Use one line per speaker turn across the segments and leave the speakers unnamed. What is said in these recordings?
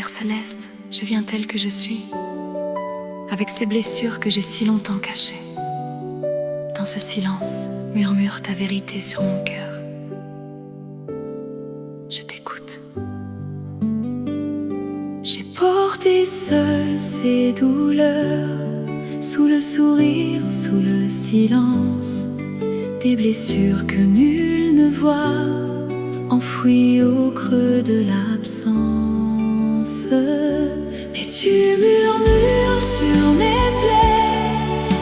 Père céleste, je viens tel que je suis, avec ces blessures que j'ai si longtemps cachées. Dans ce silence, murmure ta vérité sur mon cœur. Je t'écoute. J'ai porté seul ces douleurs, sous le sourire, sous le silence, des blessures que nul ne voit, enfouies au creux de l'absence. Mais tu murmures sur mes plaies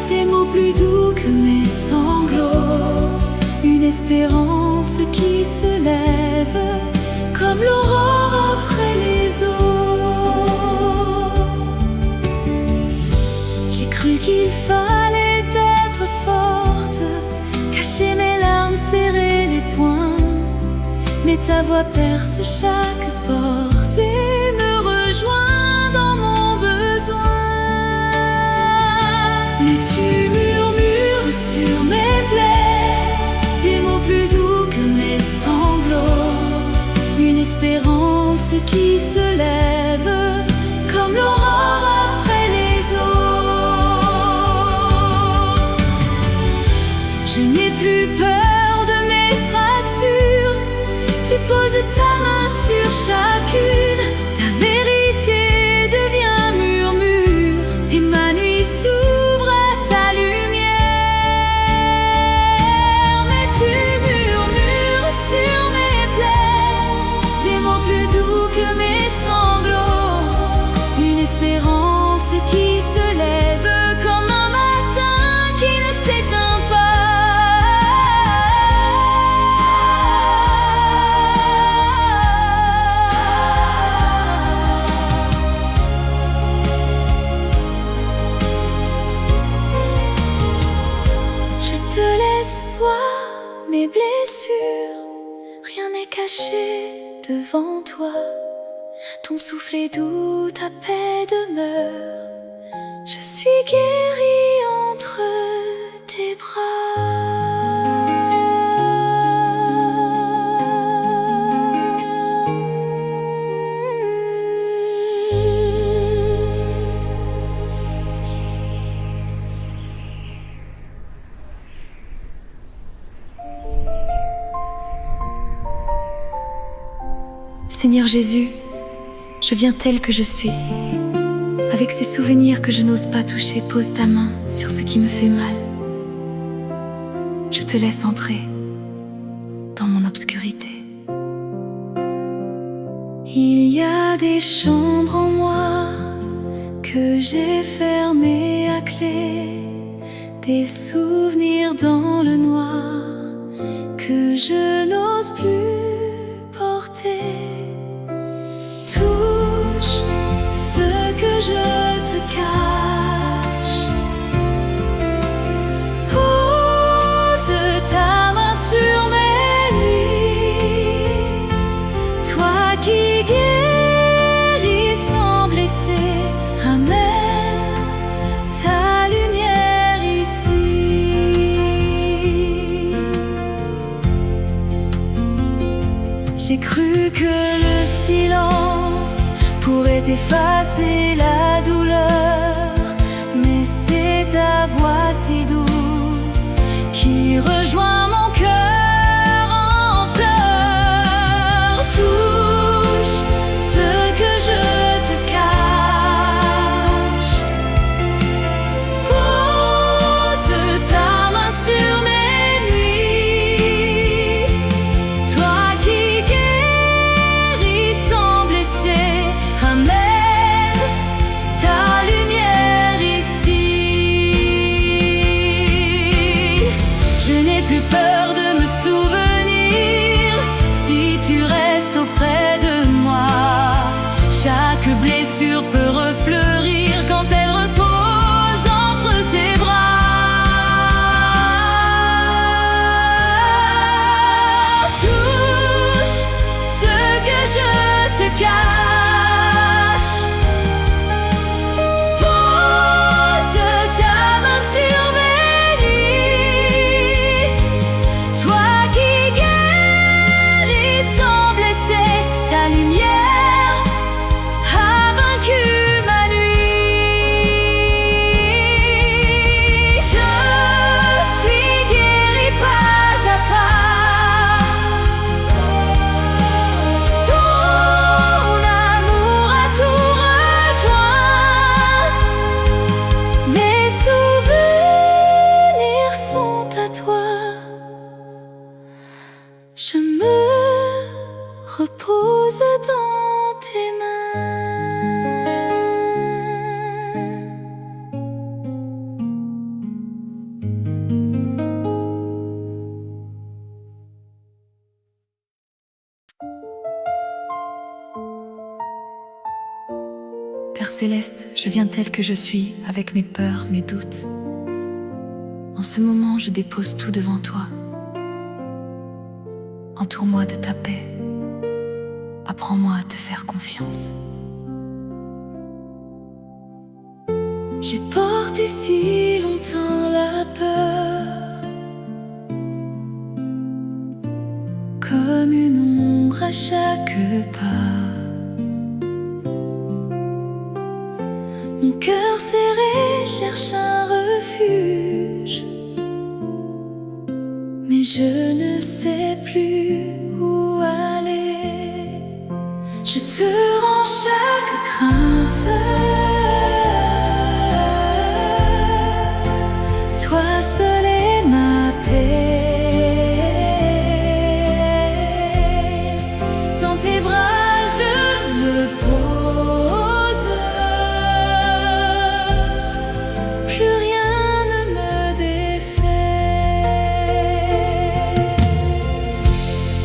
des mots plus doux que mes sanglots, une espérance qui se lève comme l'aurore après les eaux. J'ai cru qu'il fallait être forte, cacher mes larmes, serrer les poings, mais ta voix perce chaque porte et me rejoint dans mon besoin. Mais tu murmures sur mes plaies des mots plus doux que mes sanglots, une espérance qui se lève comme l'aurore après les eaux. Je n'ai plus peur de mes fractures, tu poses ta main sur chacune, ta vérité devient murmure et ma nuit s'ouvre à ta lumière. Mais tu murmures sur mes plaies des mots plus doux que mes sanglots, une espérance qui se lève comme un matin qui ne s'éteint pas. Je te laisse voir mes blessures, rien n'est caché devant toi. Ton souffle est doux, ta paix demeure. Je suis guérie entre tes Seigneur Jésus, je viens tel que je suis, avec ces souvenirs que je n'ose pas toucher. Pose ta main sur ce qui me fait mal. Je te laisse entrer dans mon obscurité. Il y a des chambres en moi que j'ai fermées à clé, des souvenirs dans le noir que je n'ose plus porter. Touche ce que je te cache, pose ta main sur mes nuits, toi qui guéris sans blesser, ramène ta lumière ici. J'ai cru que le silence pourrait effacer la douleur, mais c'est ta voix si douce qui rejoint mon cœur en pleurs. Touche ce que je te cache, pose ta main sur mes nuits, toi qui guéris sans blesser, ramène pose dans tes mains. Père céleste, je viens tel que je suis, avec mes peurs, mes doutes. En ce moment, je dépose tout devant toi. Entoure-moi de ta paix. Apprends-moi à te faire confiance. J'ai porté si longtemps la peur, comme une ombre à chaque pas. Mon cœur serré cherche un refuge, mais je ne sais plus où aller. Je te rends chaque crainte. Toi seul est ma paix. Dans tes bras je me pose. Plus rien ne me défait.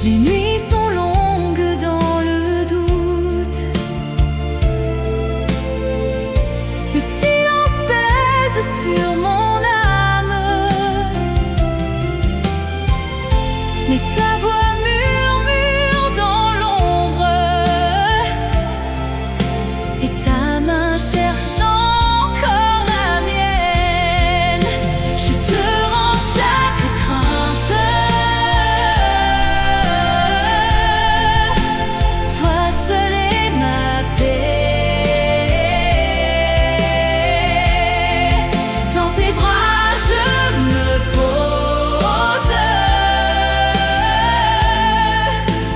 Les nuits sont longues dans le doute. Le silence pèse sur mon âme. Mais ta voix murmure dans l'ombre, et ta main cherche encore la mienne. Je te rends chaque crainte. Toi seul est ma paix. Dans tes bras je me pose.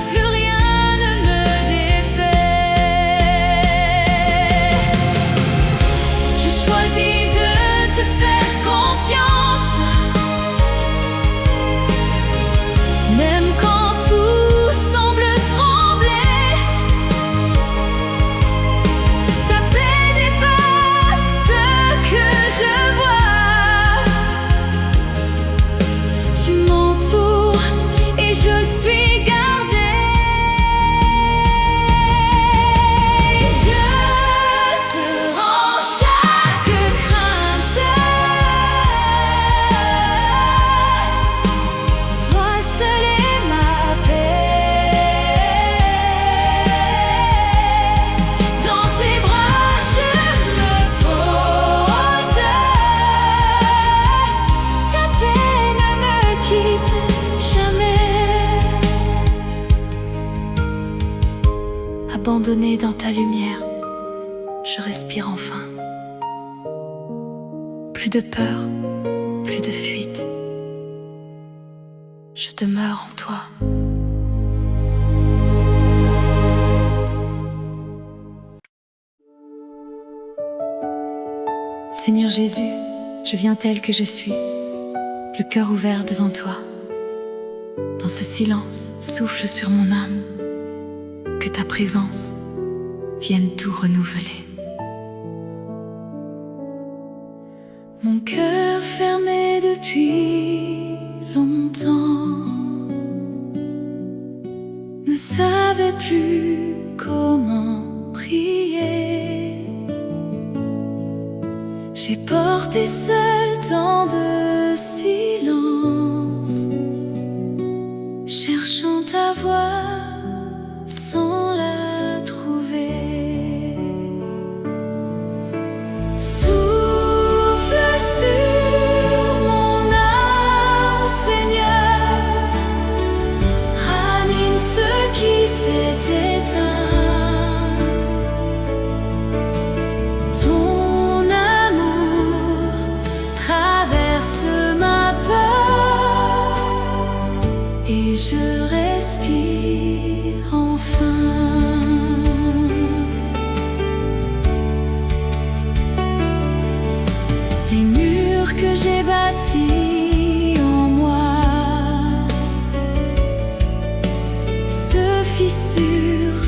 Plus rien ne me défait. Je choisis de te faire confiance, même quand tout semble trembler. Ta paix dépasse ce que je vois. Tu m'entoures et je suis gardée. Je te rends chaque crainte. Toi seul est ma paix. Dans tes bras je me pose. Ta paix ne me quitte jamais. Abandonnée dans ta lumière, je respire enfin. Plus de peur, plus de fuite. Je demeure en toi. Seigneur Jésus, je viens tel que je suis, le cœur ouvert devant toi. Dans ce silence, souffle sur mon âme, que ta présence vienne tout renouveler. Mon cœur fermé depuis longtemps ne savait plus comment prier. J'ai porté seul tant de silence, cherchant ta voix sans la trouver. Souffle sur mon âme, Seigneur, ranime ce qui s'est éteint. Ton amour traverse ma peur et je respire enfin. Les murs que j'ai bâtis en moi se fissurent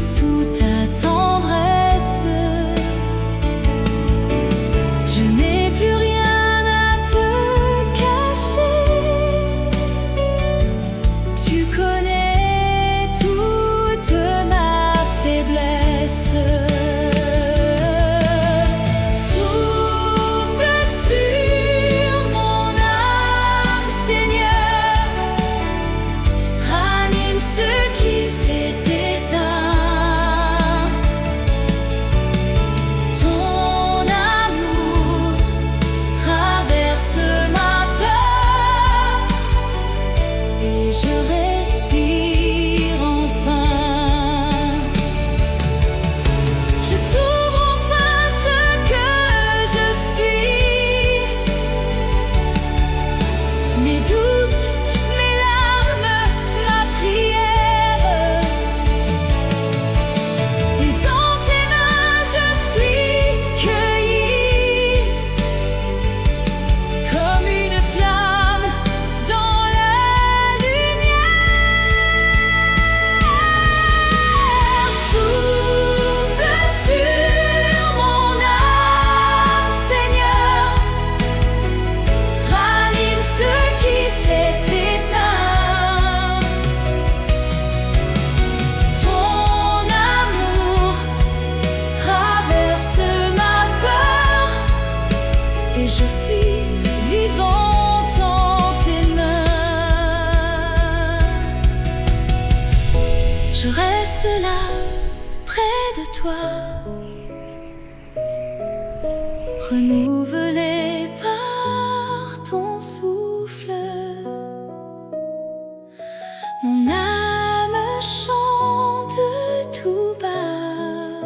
toi, renouvelé par ton souffle. Mon âme chante tout bas,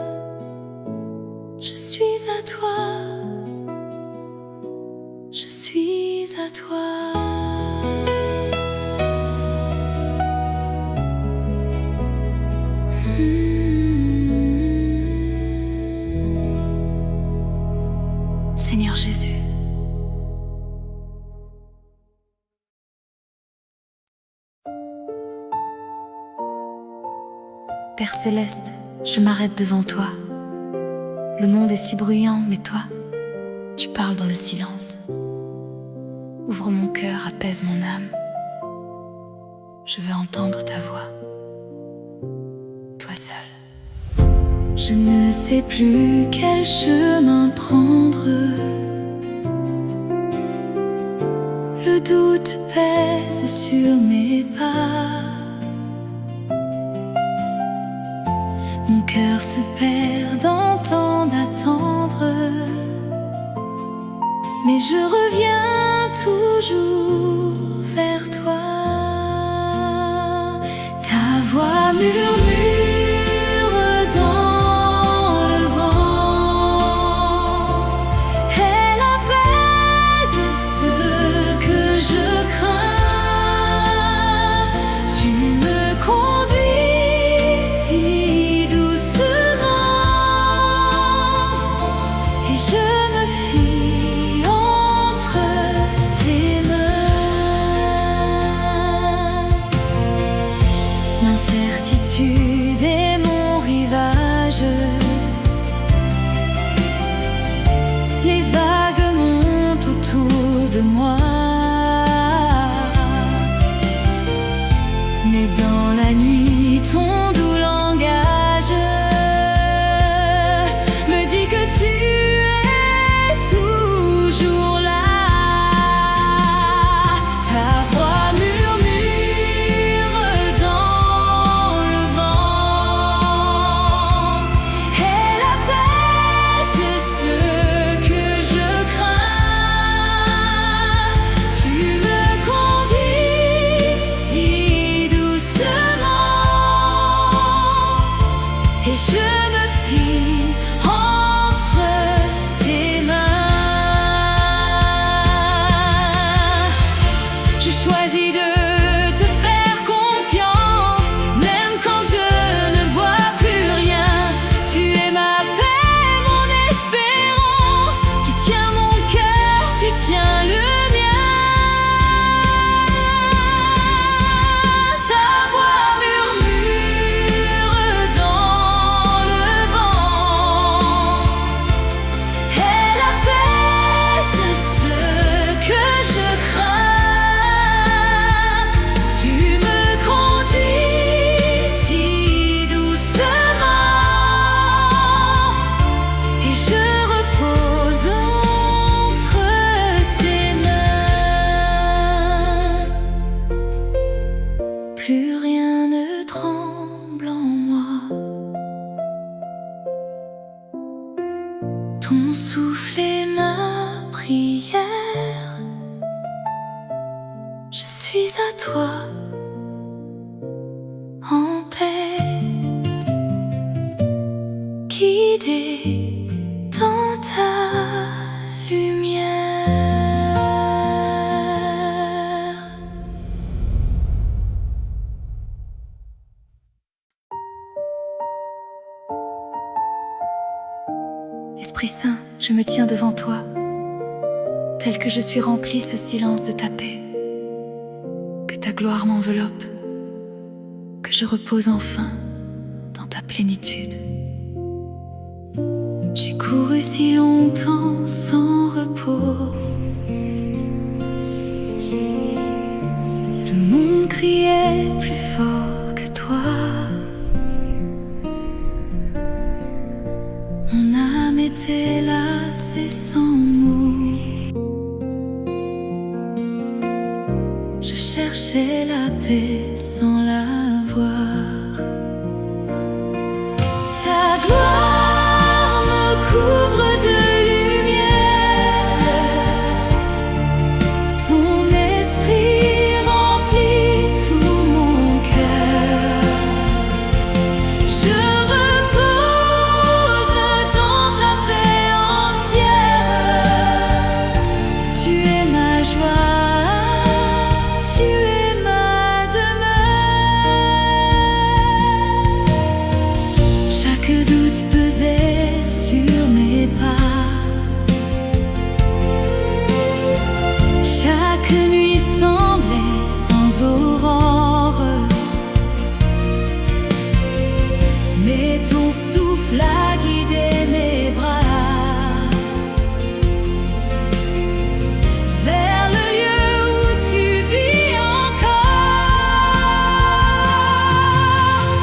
je suis à toi, je suis à toi. Seigneur Jésus. Père céleste, je m'arrête devant toi. Le monde est si bruyant, mais toi, tu parles dans le silence. Ouvre mon cœur, apaise mon âme. Je veux entendre ta voix, toi seul. Je ne sais plus quel chemin prendre. Le doute pèse sur mes pas. Mon cœur se perd dans tant d'attendre, mais je reviens toujours vers toi. Ta voix murmure dans le vent, elle apaise ce que je crains. Tu me conduis si doucement et je me fie entre tes mains. L'incertitude est mon rivage, les vagues montent autour de moi, mais dans la nuit ton doux langage me dit que tu es toujours là. Ta voix murmure dans le vent, elle apaise ce que je crains. Tu me conduis si doucement et je me fie entre tes mains. Je choisis de te faire confiance, même quand je ne vois plus rien. Tu es ma paix, mon espérance. Tu tiens mon cœur, tu tiens le mien. Ta voix murmure dans le vent, elle apaise ce que je crains. Tu me conduis si doucement et je repose entre tes mains. Plus rien ne tremble en moi. Ton souffle est ma prière. Je suis à toi, en paix, guidée dans ta lumière. Esprit Saint, je me tiens devant toi, tel que je suis rempli ce silence de ta paix. Que ta gloire m'enveloppe, que je repose enfin dans ta plénitude. J'ai couru si longtemps sans repos, le monde criait plus fort que toi. Mon âme était lassée sans mots. Je cherchais la paix sans la voir. Ta gloire que nuit semblait sans aurore. Mais ton souffle a guidé mes bras vers le lieu où tu vis encore.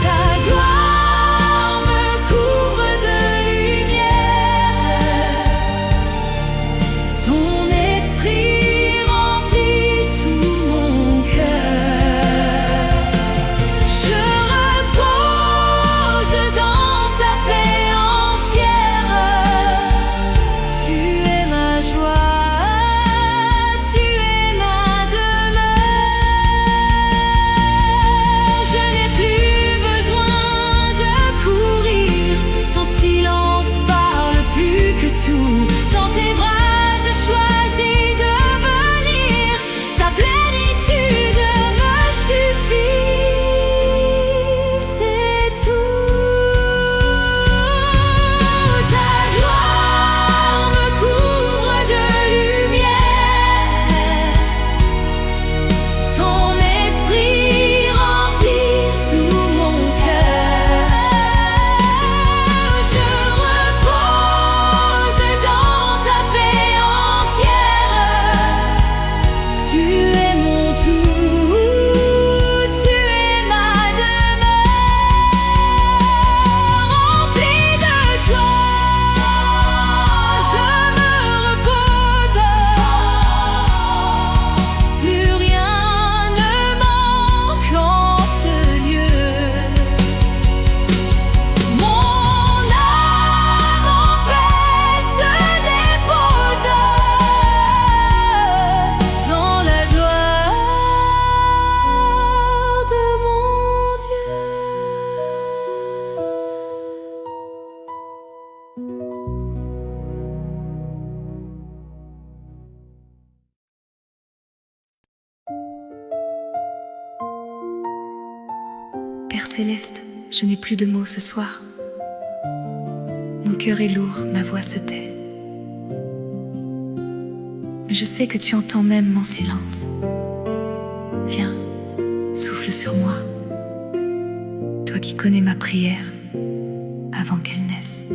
Ta gloire me couvre de lumière, ton esprit remplit tout mon cœur. Je repose dans ta paix entière. Tu es ma joie, tu es ma demeure. Je n'ai plus besoin de courir, ton silence parle plus que tout. Dans tes bras je choisis de venir, ta plénitude me suffit, c'est tout. Ta gloire me couvre de lumière, ton esprit remplit tout mon cœur. Je repose dans ta paix entière. Tu es mon tout, tu es ma demeure. Remplie de toi, je me repose. Plus rien ne manque en ce lieu. Mon âme en paix se dépose dans la gloire de mon Dieu. Père céleste, je n'ai plus de mots ce soir. Mon cœur est lourd, ma voix se tait. Mais je sais que tu entends même mon silence. Viens, souffle sur moi, toi qui connais ma prière avant qu'elle naisse.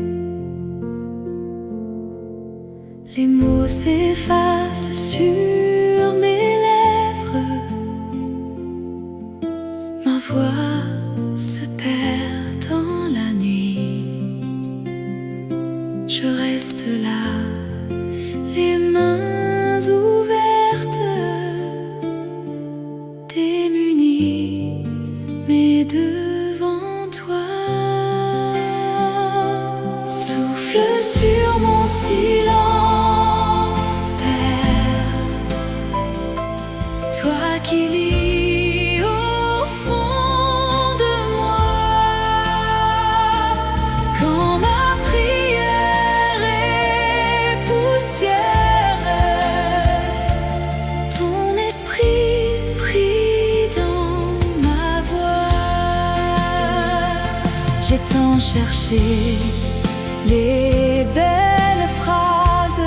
Les mots s'effacent sur mes lèvres, ma voix se perd dans la nuit. Je reste là, les mains ouvertes, démunie, mais devant toi. Souffle sur mon silence, Père, toi qui lis au fond de moi. Quand ma prière est poussière, ton esprit prie dans ma voix. J'ai tant cherché les belles phrases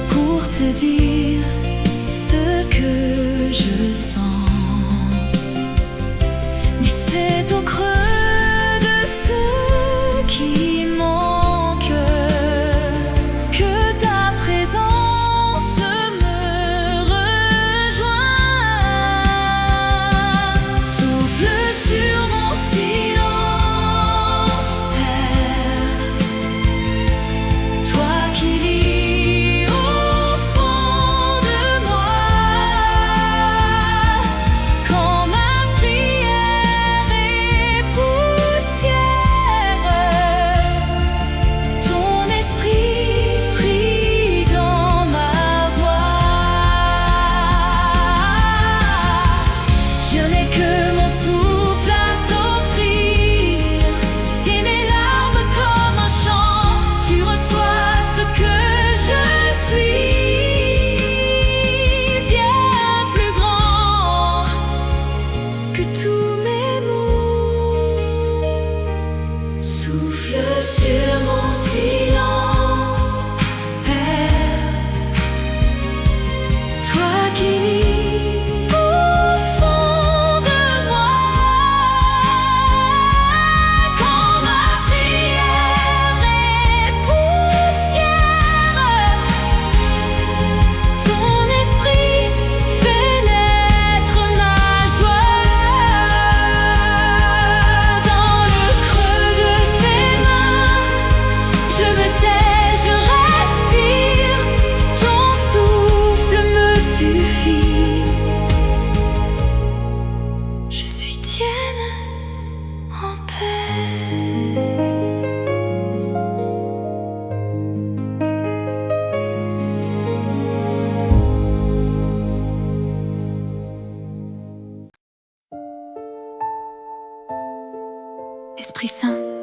pour te dire ce que je sens, mais c'est au creux de ce qui manque que ta présence me rejoint. Souffle sur mon silence, Père, toi qui lis au fond de moi. Quand ma prière est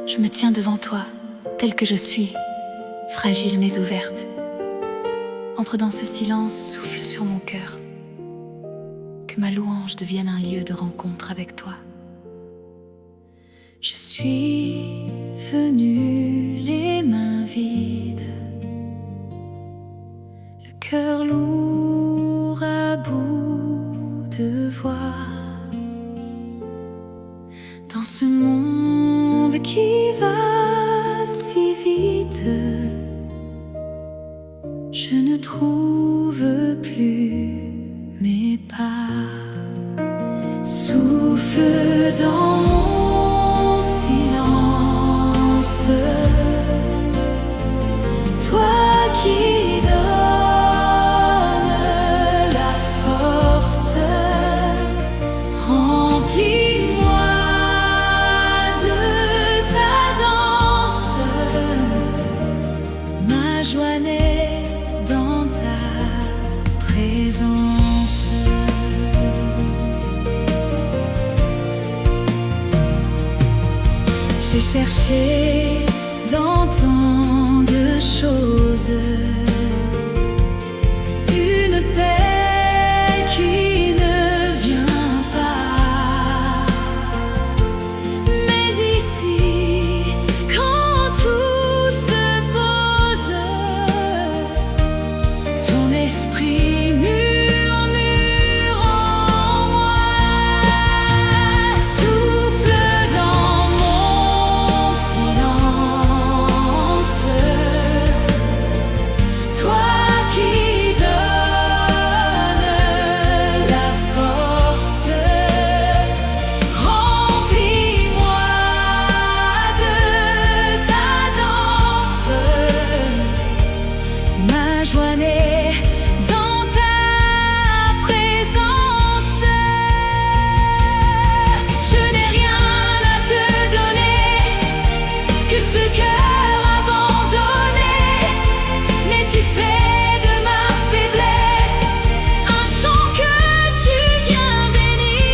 je me tiens devant toi, telle que je suis, fragile mais ouverte. Entre dans ce silence, souffle sur mon cœur. Que ma louange devienne un lieu de rencontre avec toi. Je suis venue les mains vides, le cœur lourd à bout de voix. Dans ce monde qui va si vite, je ne trouve plus mes pas. Souffle dans mon silence, toi qui donnes la force, remplis-moi de ta danse. Ma joie naît dans ta présence. J'ai cherché dans tant de choses une paix qui ne vient pas. Mais ici, quand tout se pose, ton esprit murmure en moi. Souffle dans mon silence, toi qui donnes la force, remplis-moi de ta danse. Ma joie naît dans ta présence. Je n'ai rien à te donner que ce cœur abandonné, mais tu fais de ma faiblesse un chant que tu viens bénir.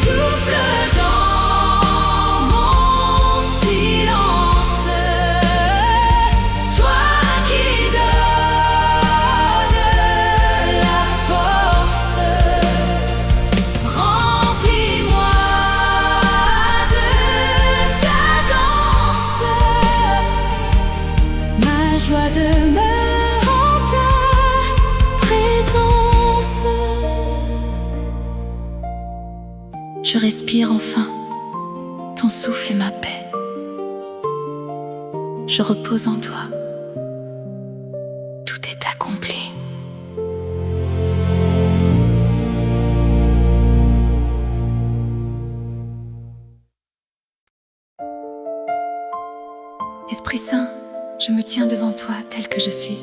Souffle dans mon silence, toi qui donnes la force, remplis-moi de ta danse. Ma joie demeure en ta présence. Je respire enfin, ton souffle est ma paix. Je repose en toi, tout est accompli. Esprit Saint, je me tiens devant toi tel que je suis.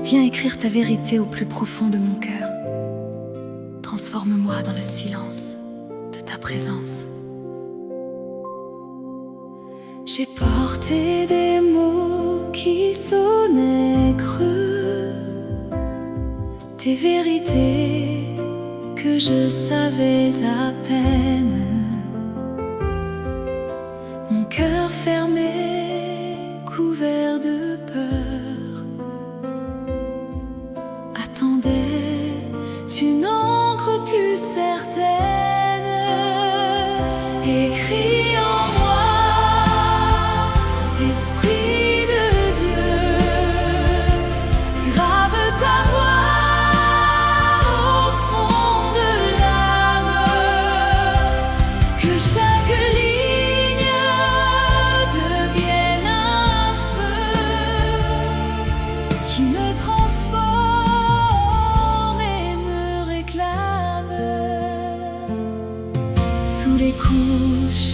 Viens écrire ta vérité au plus profond de mon cœur. Transforme-moi dans le silence de ta présence. J'ai porté des mots qui sonnaient creux, des vérités que je savais à peine. Mon cœur fermé, couvert de peur, attendait une encre plus certaine. Écris en moi, Esprit de Dieu, grave ta voix au fond de l'âme, que chaque ligne devienne un feu qui me transforme et me réclame. Sous les couches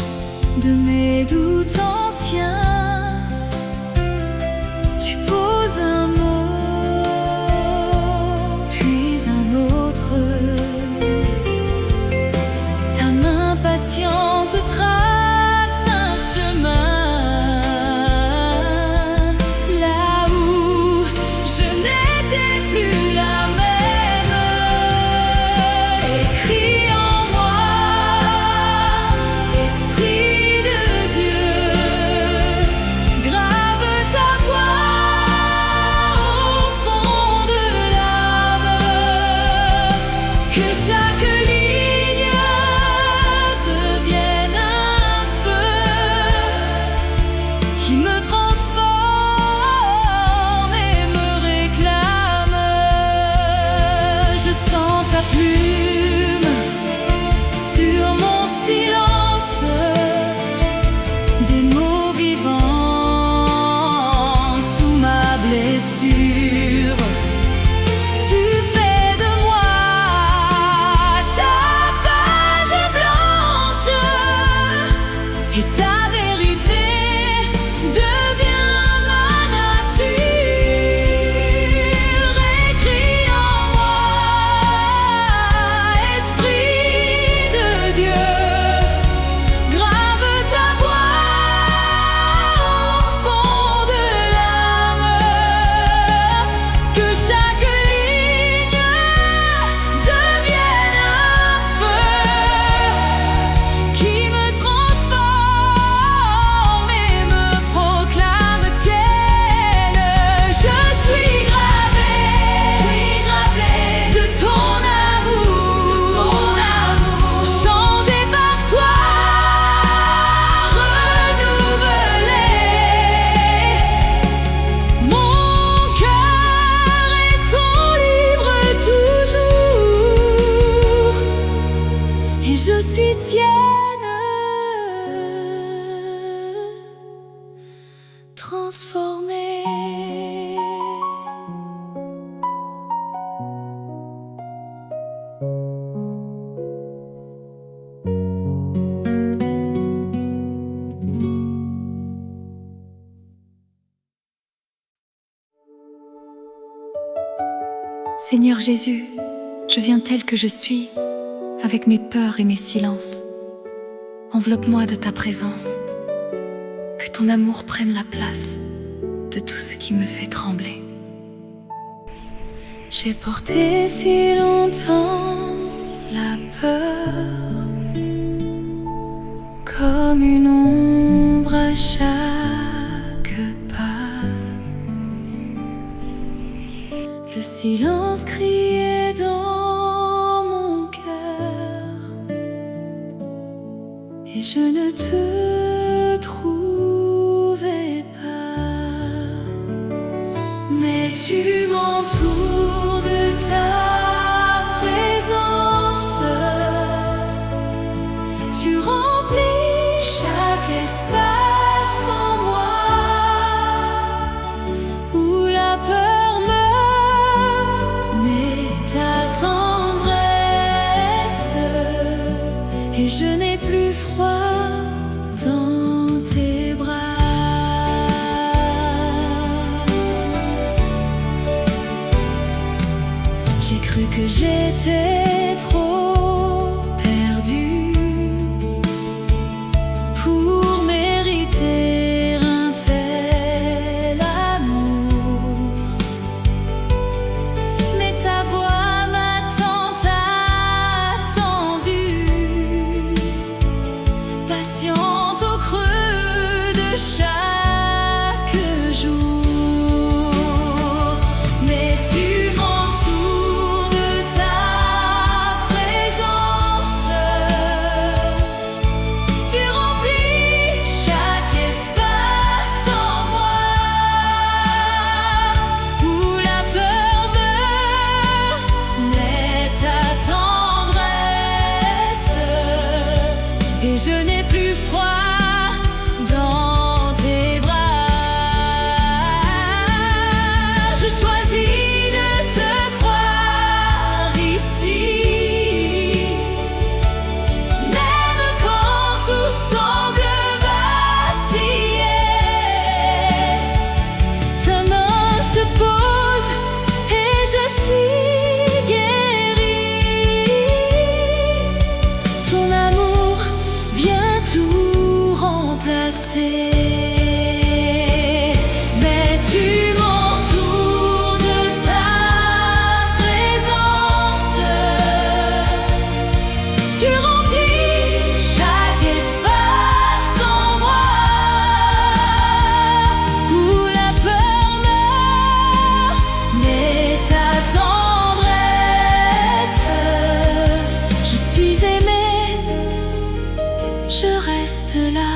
de mes doutes anciens, tu poses un mot, puis un autre. Ta main patiente trace un chemin, là où je n'étais plus la même. Écris en moi, et ta vérité devient ma nature. Écris en moi, Esprit de Dieu, grave ta voix au fond de l'âme, que chaque ligne devienne un feu qui me transforme et me proclame tienne. Je suis gravé de ton amour, changé par toi, renouvelé. Mon cœur est ton livre toujours, et je suis tienne, transformée. Seigneur Jésus, je viens tel que je suis, avec mes peurs et mes silences. Enveloppe-moi de ta présence, que ton amour prenne la place de tout ce qui me fait trembler. J'ai porté si longtemps la peur, comme une ombre à chaque pas. Le silence criait dans mon cœur, et je ne te trouvais pas. Mais tu m'entoures de ta présence, tu remplis chaque espace en moi où la peur meurt, naît ta tendresse, et je n'ai plus froid dans tes bras. J'ai cru que j'étais trop perdue pour mériter un tel amour, mais ta voix m'a tant attendue, patiente au creux de chaque jour. Mais tu m'entoures de ta présence, tu remplis chaque espace en moi où la peur meurt, naît ta tendresse, et je n'ai plus froid dans tes bras. Je choisis de te croire ici, même quand tout semble vaciller. Ta main se pose et je suis guérie. Ton amour vient tout remplacer. Mais tu m'entoures de ta présence, tu remplis chaque espace en moi où la peur meurt, naît ta tendresse. Je suis aimée, je reste là,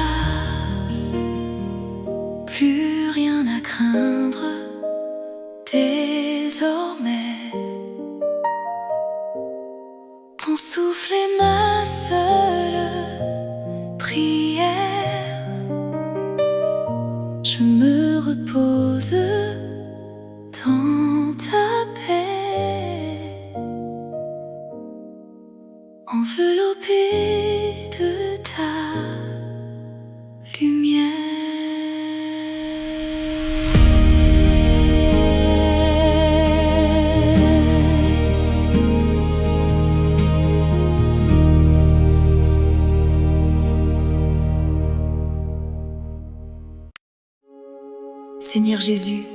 plus rien à craindre désormais. Ton souffle est ma seule prière. Je me repose dans ta paix, enveloppée de ta Seigneur Jésus,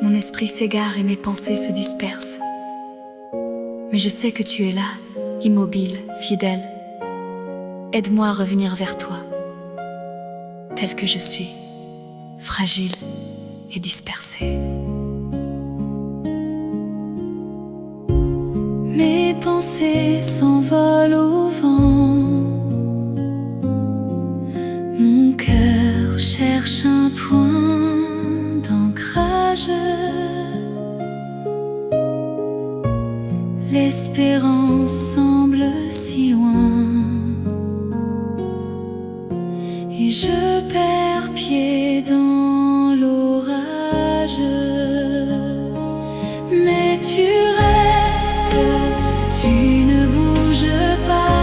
mon esprit s'égare et mes pensées se dispersent. Mais je sais que tu es là, immobile, fidèle. Aide-moi à revenir vers toi, tel que je suis, fragile et dispersée. Mes pensées s'envolent au vent. Mon cœur cherche un point d'ancrage. L'espérance semble si loin et je perds pied dans l'orage. Mais tu restes, tu ne bouges pas.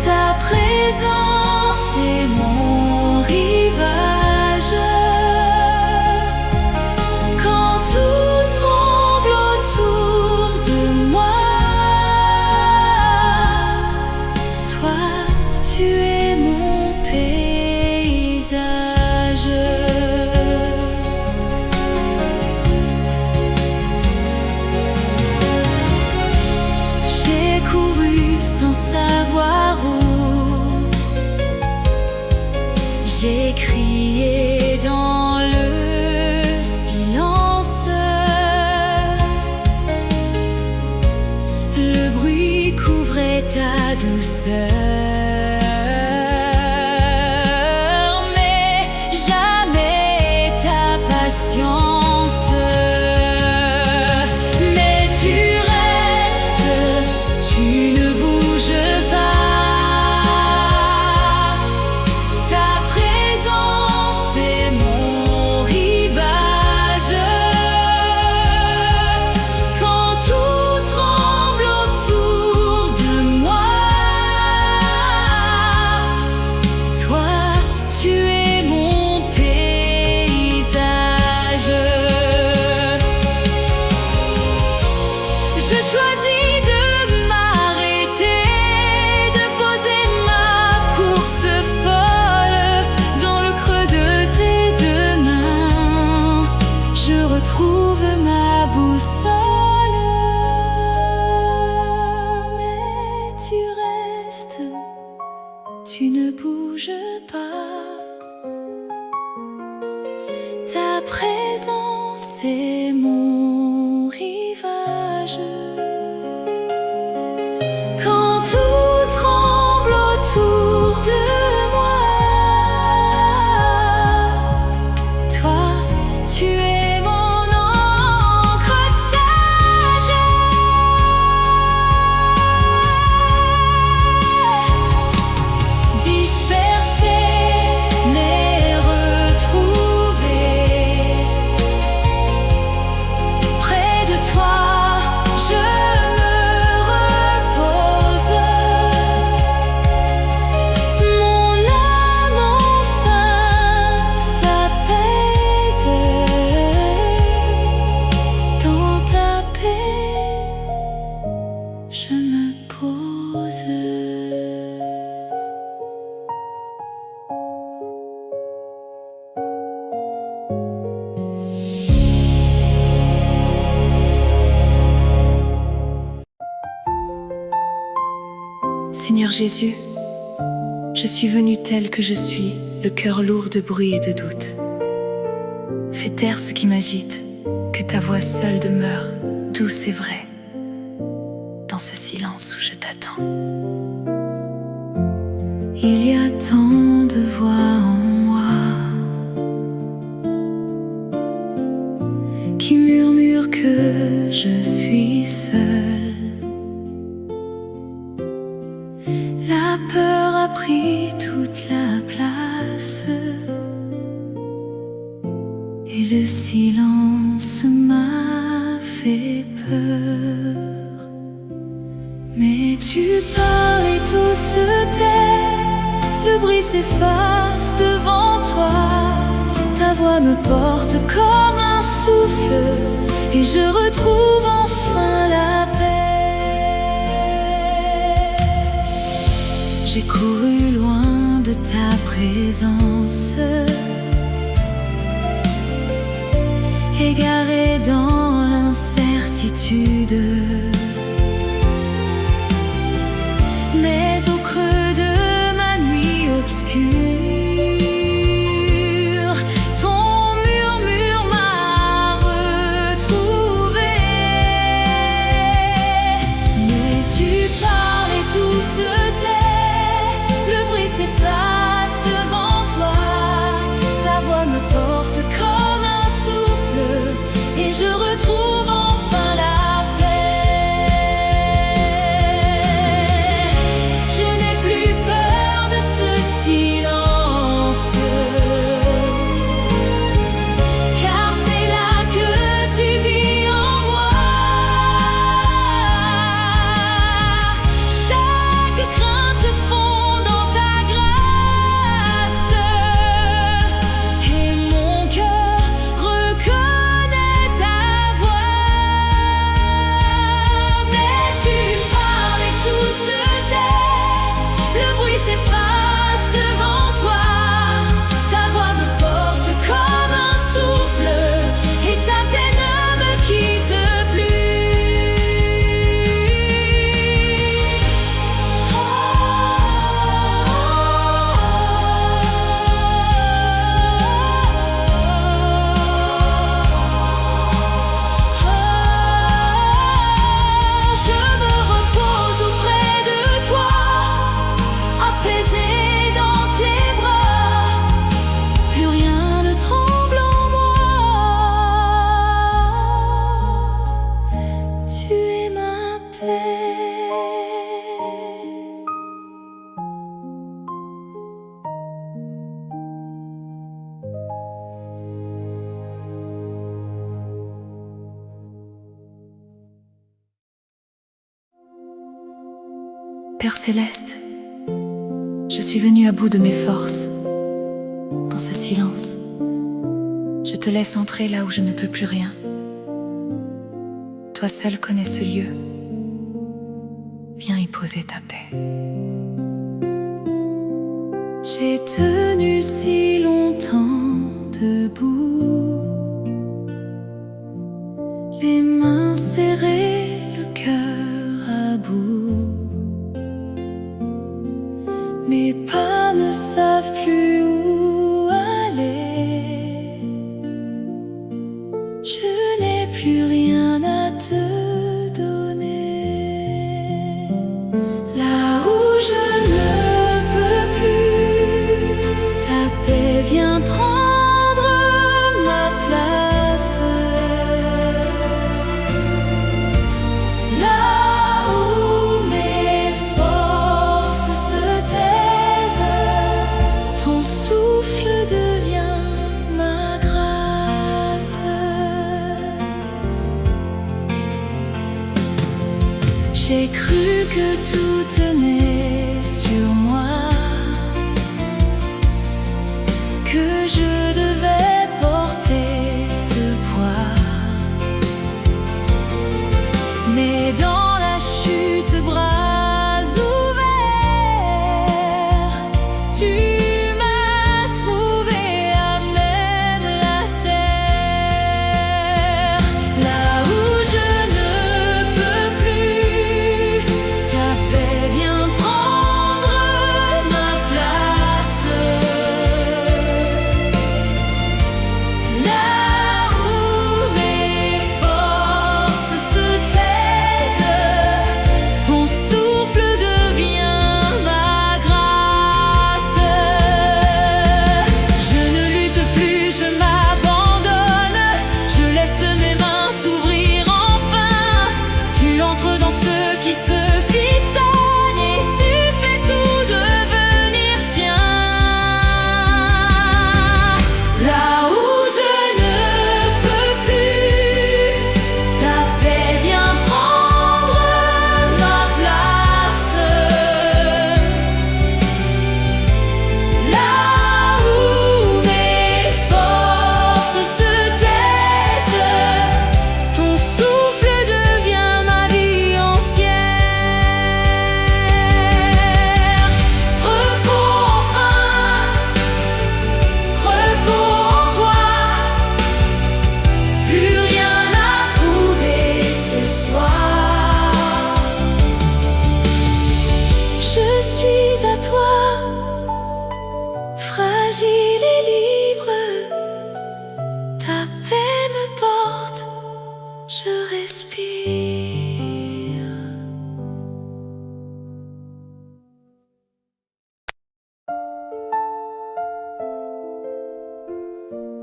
Ta présence est mon rivage. Quand tout tremble autour de moi, toi, tu es mon paysage. J'ai couru sans savoir où, j'ai crié dans le silence. Le bruit couvrait ta douceur, mais jamais ta patience. Mais tu restes, tu ne bouges pas. Ta présence est mon rivage. Quand tout tremble autour de moi, toi, tu es mon paysage. Je choisis de m'arrêter, de poser ma course folle dans le creux de tes deux mains. Je retrouve ma boussole. Mais tu restes, tu ne bouges pas. Ta présence est mon rivage. Quand tout tremble autour de moi, toi, tu es mon encre sage. Dispersé mais retrouvé, près de toi je me repose. Mon âme enfin s'apaise. Dans ta paix je me pose. Seigneur Jésus, je suis venu tel que je suis, le cœur lourd de bruit et de doute. Fais taire ce qui m'agite, que ta voix seule demeure, douce et vraie, dans ce silence où je t'attends. Il y a tant de voix en moi qui murmurent que je suis seule. La peur a pris toute la place et le silence m'a fait peur. Mais tu parles et tout se tait, le bruit s'efface devant toi. Ta voix me porte comme un souffle et je retrouve enfin la paix. J'ai couru loin de ta présence, égaré dans l'incertitude. Mais au creux de ma nuit obscure, ton murmure m'a retrouvé. Mais tu parles et tout se tait, le bruit s'efface devant toi. Ta voix me porte comme un souffle et je retrouve enfin la paix. Je n'ai plus peur de ce silence, car c'est là que tu vis en moi. Chaque crainte fond dans ta grâce et mon cœur reconnaît ta voix. Mais tu parles et tout se tait, le bruit s'efface devant toi. Ta voix me porte comme un souffle et ta paix ne me quitte Je me repose auprès de toi, apaisé dans tes bras. Plus rien ne tremble en moi. Tu es ma paix. Père céleste, je suis venue à bout de mes forces. Dans ce silence, je te laisse entrer là où je ne peux plus rien. Toi seul connais ce lieu. Viens y poser ta paix. J'ai tenu si longtemps debout, les mains serrées, le cœur à bout. Mes pas ne savent plus où aller. Je n'ai plus rien à te donner. Là où je ne peux plus, ta paix vient prendre ma place. Là où mes forces se taisent, ton souffle devient ma grâce. J'ai cru que tout tenait sur moi, que je devais porter ce poids. Mais dans la chute, bras ouverts, tu m'as trouvé à même la terre. Là où je ne peux plus, ta paix vient prendre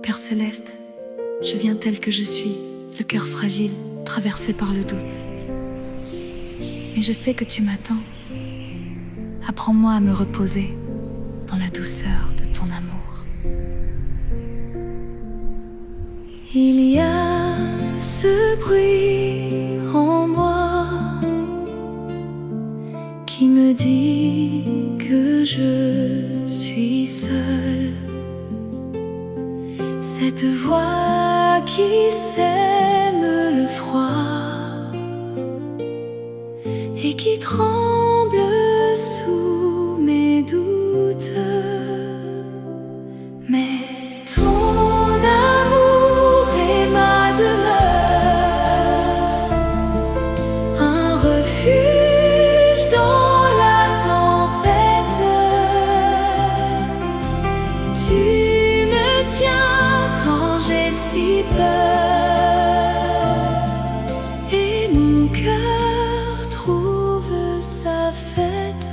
Père céleste, je viens tel que je suis, le cœur fragile, traversé par le doute. Mais je sais que tu m'attends. Apprends-moi à me reposer dans la douceur de ton amour. Il y a ce bruit en moi qui me dit que je suis seule. Cette voix qui sème le froid et qui tremble sous mes doutes. Mais ton amour est ma demeure, un refuge dans la tempête. Tu me tiens quand j'ai si peur, et mon cœur trouve sa fête.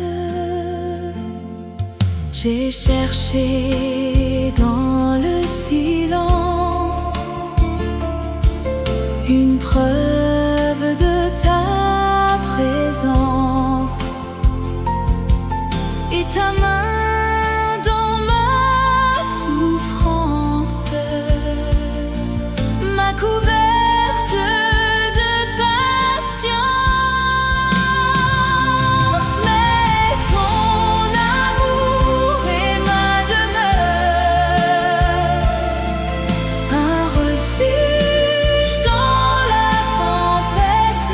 J'ai cherché dans le silence une preuve de ta présence et ta main dans ma souffrance m'a couverte de patience. Mais ton amour est ma demeure, un refuge dans la tempête.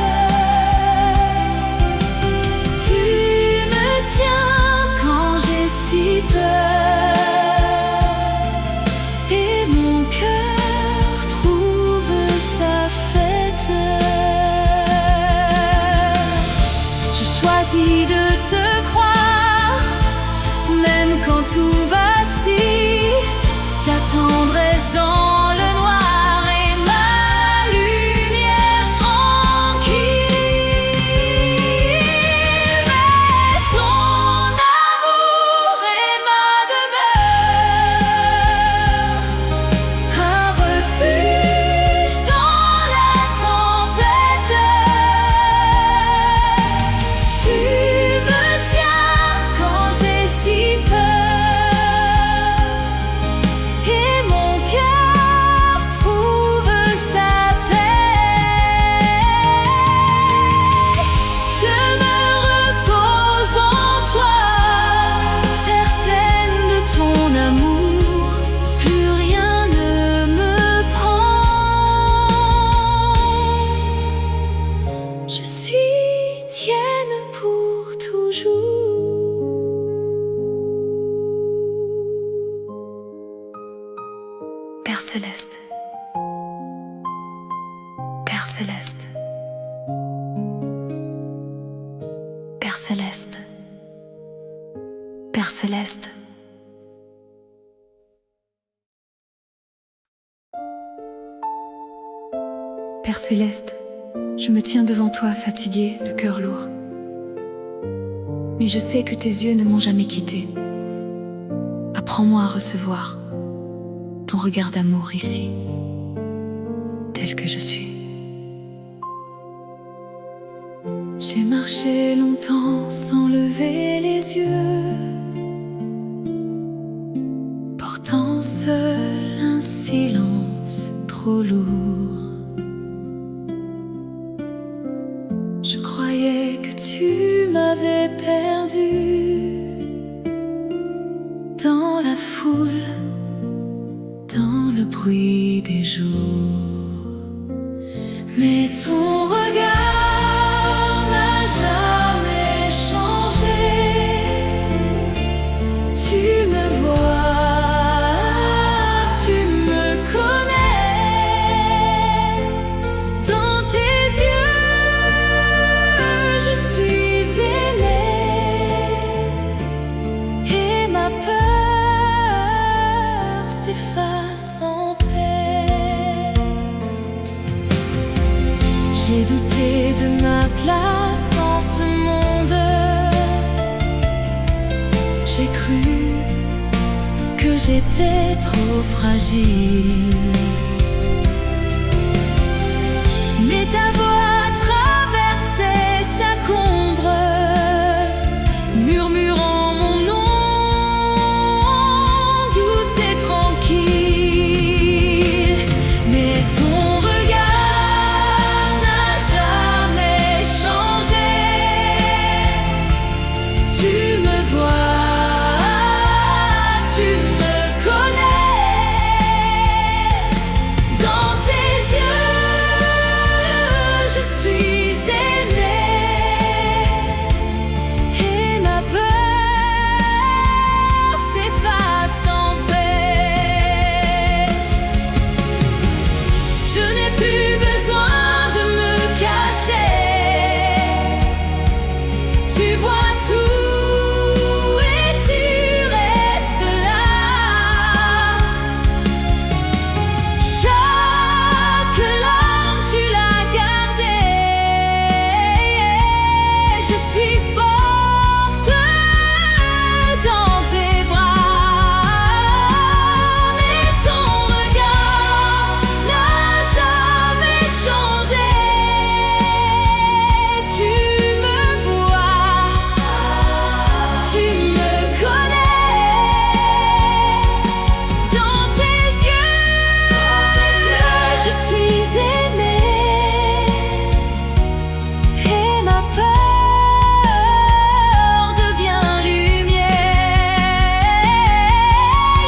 Tu me tiens quand j'ai si peur, et mon cœur trouve sa fête. Je choisis de te croire, même quand tout vacille. Ta tendresse dans le noir est ma lumière tranquille. Mais ton amour est ma demeure, un refuge dans la tempête. Tu me tiens quand j'ai si peur, et mon cœur trouve sa paix. Je me repose en toi, certaine de ton amour. Plus rien ne me prend. Je suis tienne pour toujours. Père céleste, Père céleste, Père céleste, Père céleste. Père céleste, je me tiens devant toi fatigué, le cœur lourd. Mais je sais que tes yeux ne m'ont jamais quitté. Apprends-moi à recevoir ton regard d'amour ici, tel que je suis. J'ai marché longtemps sans lever les yeux, portant seul un silence trop lourd. Je croyais que tu m'avais perdu dans la foule, dans le bruit des jours. Mais ton regard n'a jamais changé. Tu me vois, tu me connais. Dans tes yeux, je suis aimée, et ma peur s'efface en paix. J'ai douté de ma place en ce monde. J'ai cru que que j'étais trop fragile. Mais ta voix traversait chaque ombre, murmurant mon nom, douce et tranquille. Mais ton regard n'a jamais changé. Tu me vois, tu me connais. Dans tes yeux, je suis aimée, et ma peur s'efface en paix. Je n'ai plus besoin de me cacher. Tu vois tout et tu restes là. Chaque larme, tu l'as gardée. Je suis forte dans tes bras. Mais ton regard n'a jamais changé. Tu me vois, tu me connais. Dans tes yeux, je suis aimée, et ma peur devient lumière.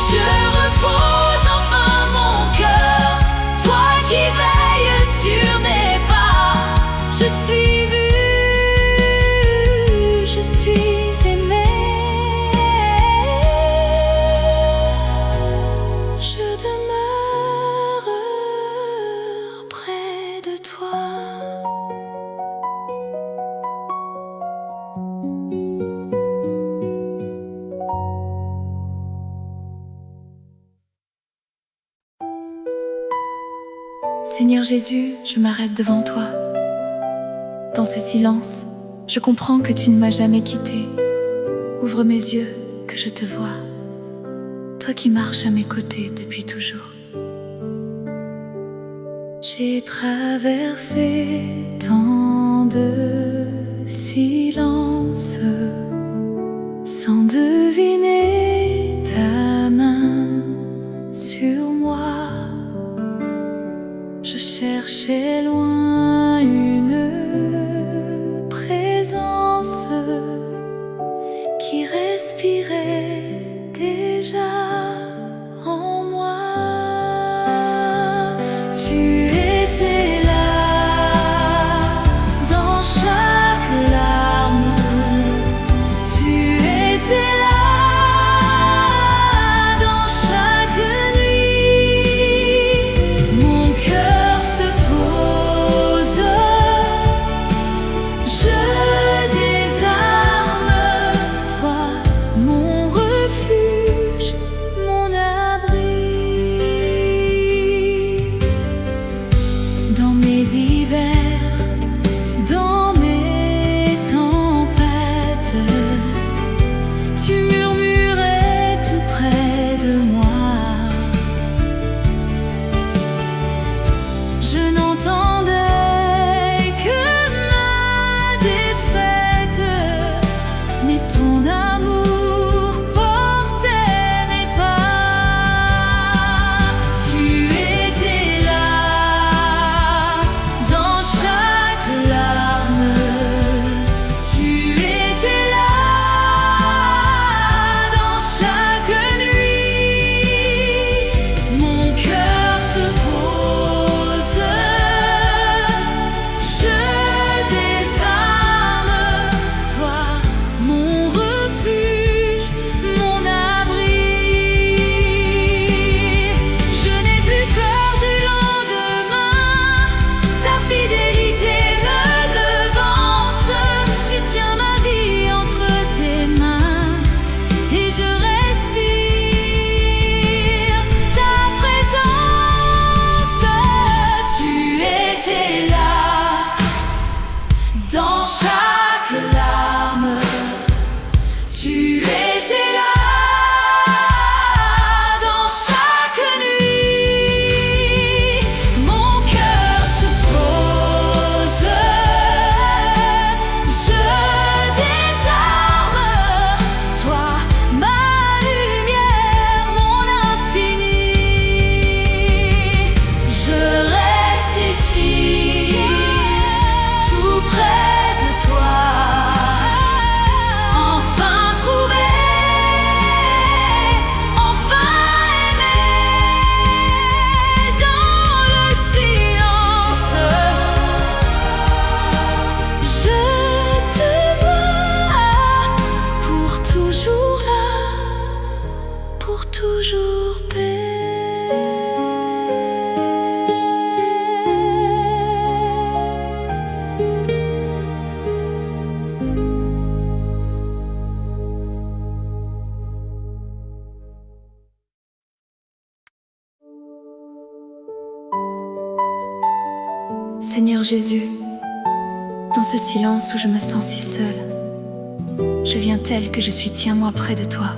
Je repose enfin mon cœur, toi qui veilles sur mes pas. Je suis vue, je suis aimée. Je demeure près de toi. Seigneur Jésus, je m'arrête devant toi. Dans ce silence, je comprends que tu ne m'as jamais quitté. Ouvre mes yeux, que je te vois, toi qui marches à mes côtés depuis toujours. J'ai traversé tant de silence sans deviner ta main sur moi. Je cherchais loin une présence qui respirait déjà en moi. Tu étais là dans chaque larme. Tu étais là dans chaque nuit. Mon cœur se pose, je désarme. Toi, mon refuge, toujours paix. Seigneur Jésus, dans ce silence où je me sens si seule, je viens tel que je suis, tiens-moi près de toi.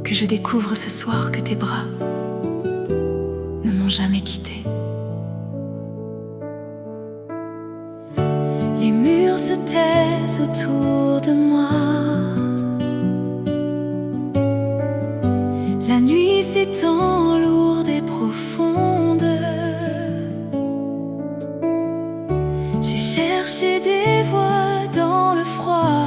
Que je découvre ce soir que tes bras ne m'ont jamais quitté. Les murs se taisent autour de moi. La nuit s'étend lourde et profonde. J'ai cherché des voix dans le froid,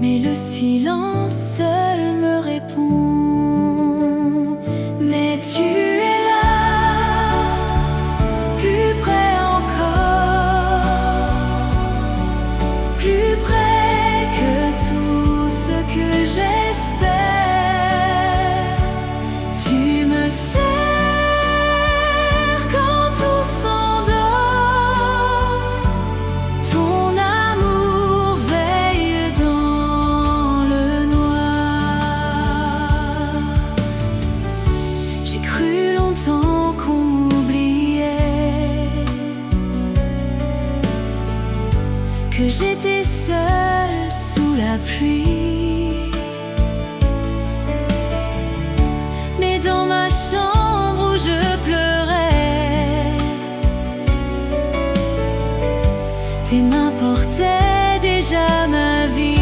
mais le silence seul me répond. Mais tu es là, plus près encore, plus près que tout ce que j'espère. Tu me serres quand tout s'endort. Ton amour veille dans le noir. J'ai cru longtemps qu'on m'oubliait, que j'étais seule sous la pluie. Mais dans ma chambre où je pleurais, tes mains portaient déjà ma vie.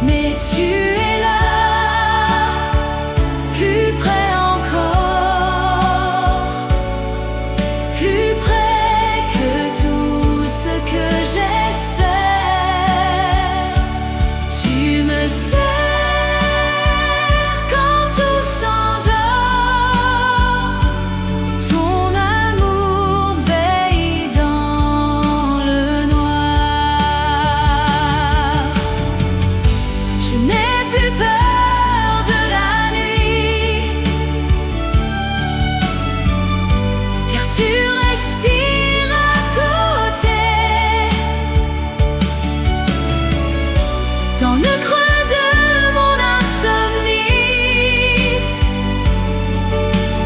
Mais tu es là, plus près encore, plus près que tout ce que j'espère. Tu me serres quand tout s'endort. Ton amour veille dans le noir. Je n'ai plus peur de la nuit, car tu respires à côté. Dans le creux de mon insomnie,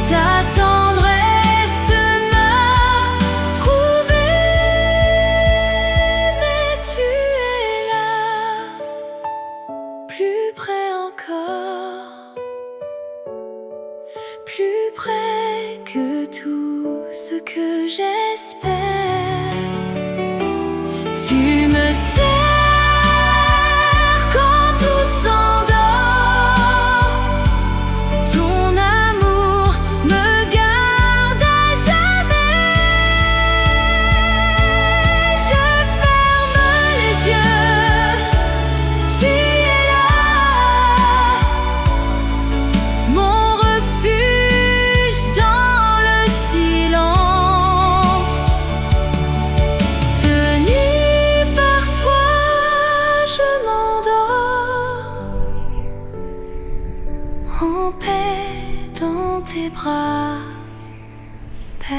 ta tendresse m'a trouvée. Mais tu es là, plus près encore, plus près que tout ce que j'espère. Tu me serres quand tout s'endort. Ton amour me garde à jamais. Je ferme les yeux, tu es là, mon refuge dans le silence. Tenue par toi, je m'endors en paix dans tes bras, Père.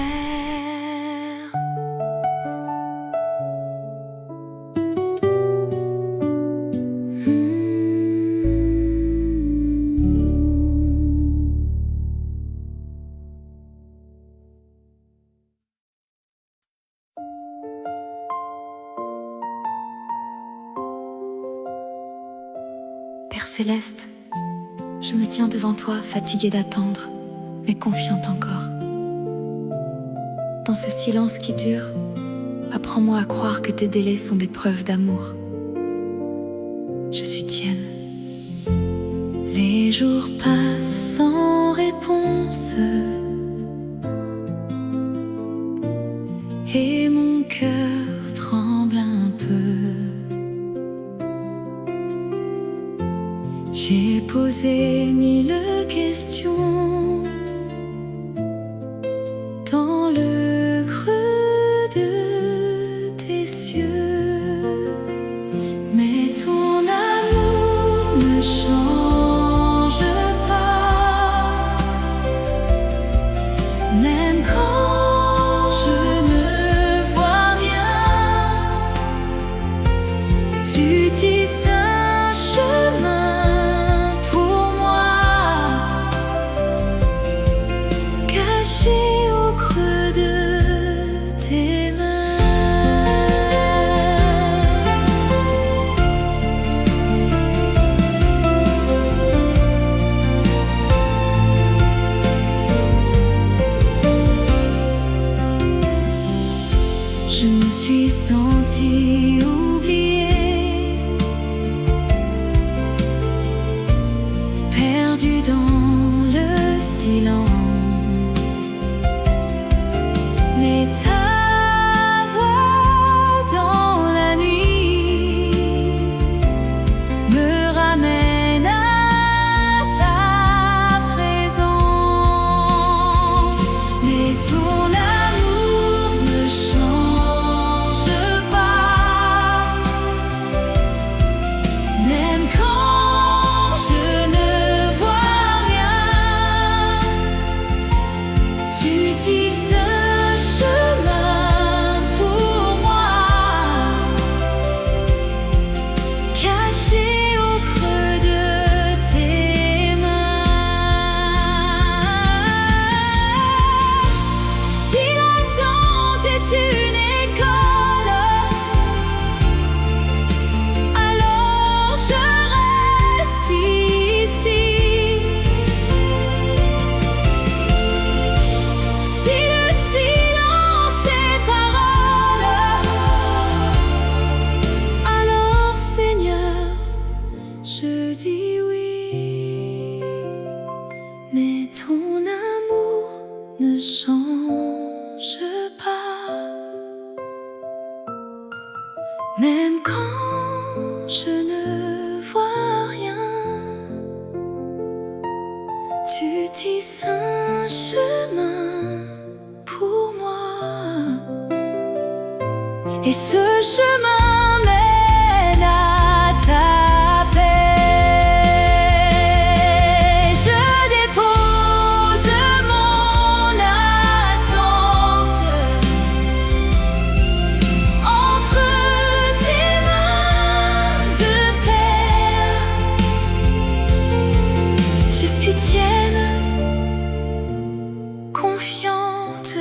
Père céleste, je me tiens devant toi, fatiguée d'attendre, mais confiante encore. Dans ce silence qui dure, apprends-moi à croire que tes délais sont des preuves d'amour. Je suis tienne. Les jours passent sans réponse, et mon cœur tremble un peu. J'ai posé mille questions dans le creux de tes cieux, mais Tu tisses un chemin pour moi, caché au creux de tes mains. Je me suis sentie oubliée, perdue dans le silence. Mais ta voix dans la nuit me ramène à ta présence. Mais ton amour ne change pas, même quand je ne vois rien. Tu tisses un chemin pour moi, caché au creux de tes mains. Si l'attente est une école, alors je reste ici. Si le silence est parole, alors Seigneur, je dis oui. Mais ton amour ne change pas, même quand je ne vois rien. Tu tisses un chemin pour moi, et ce chemin mène à ta paix. Je dépose mon attente entre tes mains de Père. Je suis tienne, confiante.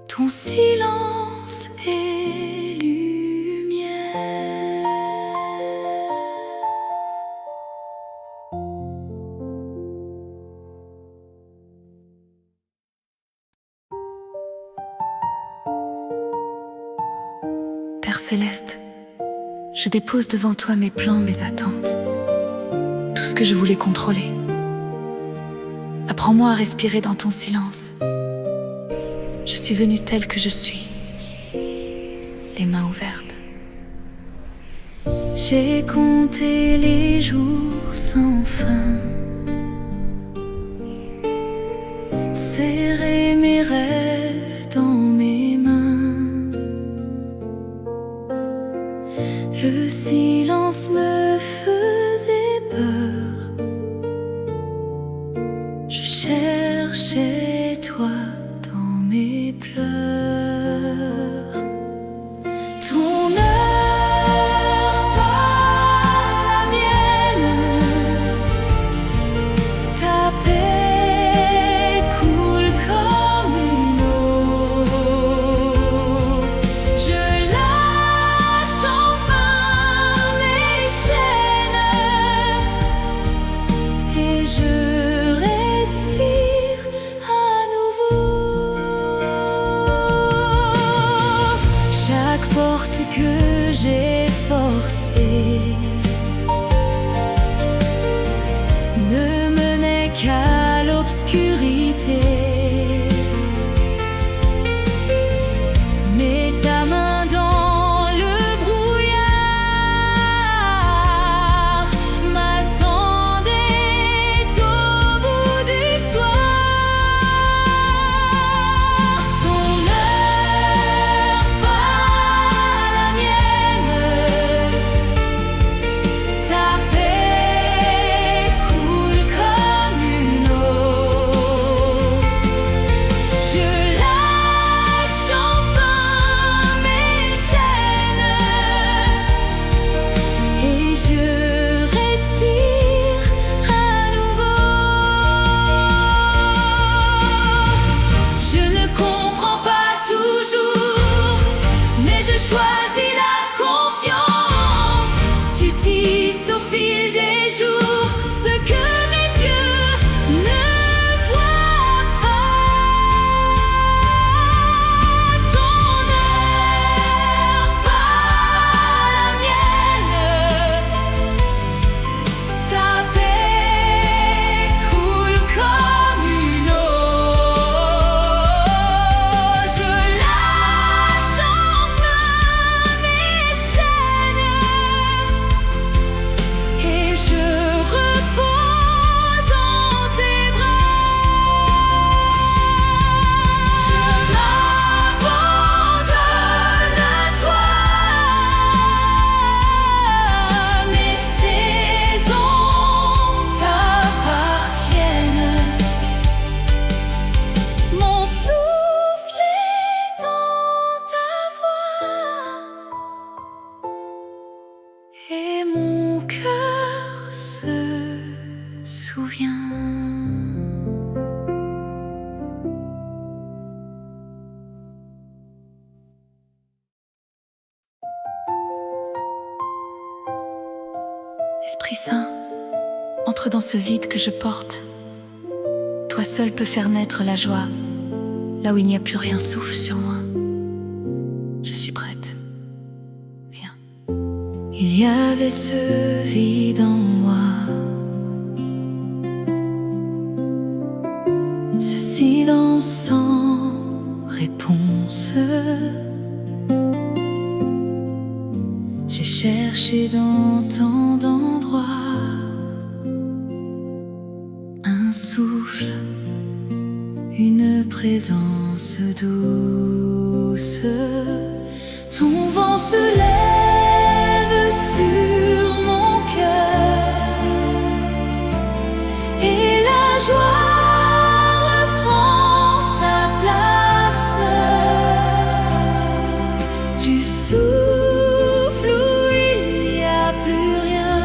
Ton silence est lumière. Père céleste, je dépose devant toi mes plans, mes attentes, tout ce que je voulais contrôler. Apprends-moi à respirer dans ton silence. Je suis venue telle que je suis, les mains ouvertes. J'ai compté les jours sans fin, serré mes rêves dans mes mains. Le silence me faisait peur. Je cherchais toi dans mes pleurs. Ton heure, pas la mienne. Ta paix coule comme une eau. Je lâche enfin mes chaînes et je respire à nouveau. Chaque porte que j'ai forcée ne menait qu'à l'obscurité. Mets ta main dans le brouillard, m'attendait au bout du soir. Ton heure, pas la mienne. Esprit Saint, entre dans ce vide que je porte. Toi seul peux faire naître la joie. Là où il n'y a plus rien, souffle sur moi. Je suis prête. Viens. Il y avait ce vide en moi, ce silence sans réponse. J'ai cherché dans tant d'endroits un souffle, une présence douce. Ton vent se lève sur mon cœur et la joie reprend sa place. Tu souffles où il n'y a plus rien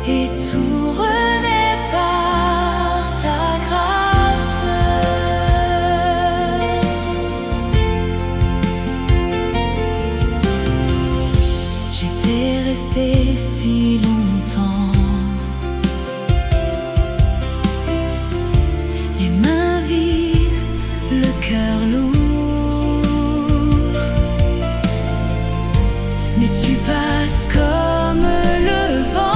et tout renaît par ta grâce. J'étais restée si longtemps, les mains vides, le cœur lourd. Mais tu passes comme le vent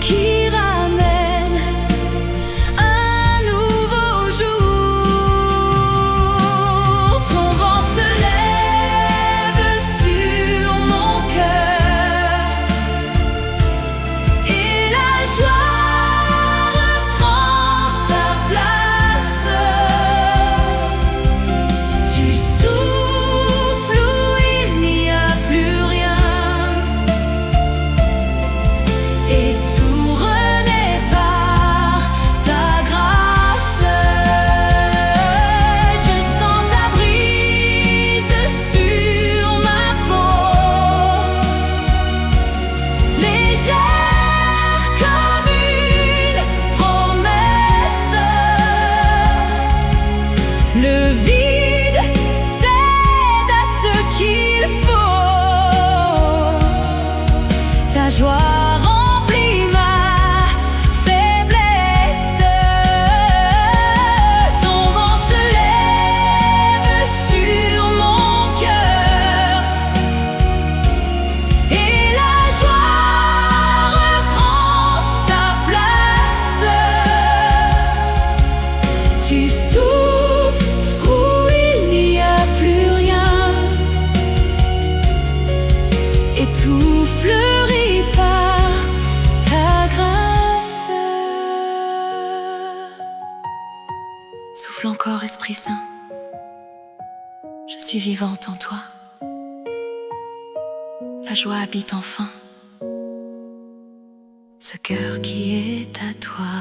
qui ramène un nouveau jour. Ton vent se lève sur mon cœur et la joie reprend sa place. Tu souffles où il n'y a plus rien et tout renaît par ta grâce. Je sens ta brise sur ma peau, légère comme une promesse. Le vide cède à ce qu'il faut. Ta joie remplit ma faiblesse. Ton vent se lève sur mon cœur et la joie reprend sa place. Tu souffles où il n'y a plus rien et tout fleurit par ta grâce. Souffle encore, Esprit Saint. Je suis vivante en toi. La joie habite enfin ce cœur qui est à toi.